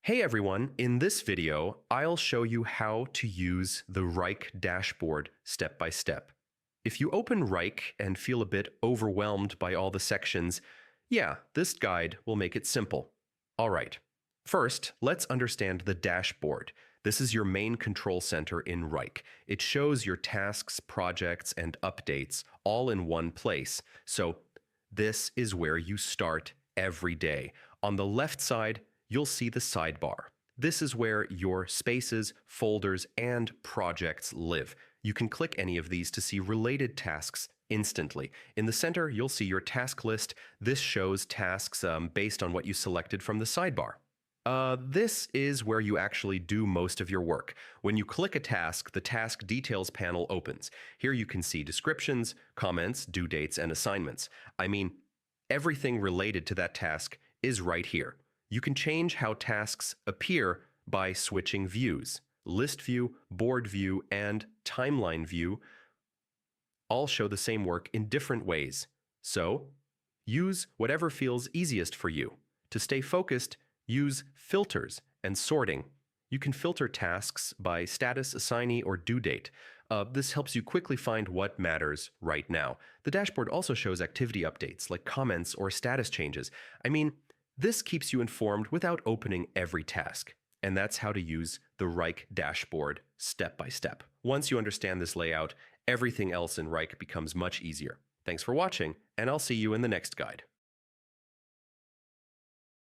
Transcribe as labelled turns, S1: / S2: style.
S1: Hey everyone, in this video, I'll show you how to use the Wrike dashboard step by step. If you open Wrike and feel a bit overwhelmed by all the sections, yeah, this guide will make it simple. All right, first, let's understand the dashboard. This is your main control center in Wrike. It shows your tasks, projects, and updates all in one place. So this is where you start every day. On the left side, you'll see the sidebar. This is where your spaces, folders, and projects live. You can click any of these to see related tasks instantly. In the center, you'll see your task list. This shows tasks based on what you selected from the sidebar. This is where you actually do most of your work. When you click a task, the Task Details panel opens. Here you can see descriptions, comments, due dates, and assignments. I mean, everything related to that task is right here. You can change how tasks appear by switching views. List view, board view, and timeline view all show the same work in different ways. So, use whatever feels easiest for you. To stay focused, use filters and sorting. You can filter tasks by status, assignee, or due date. This helps you quickly find what matters right now. The dashboard also shows activity updates like comments or status changes. This keeps you informed without opening every task. And that's how to use the Wrike dashboard step by step. Once you understand this layout, everything else in Wrike becomes much easier. Thanks for watching, and I'll see you in the next guide.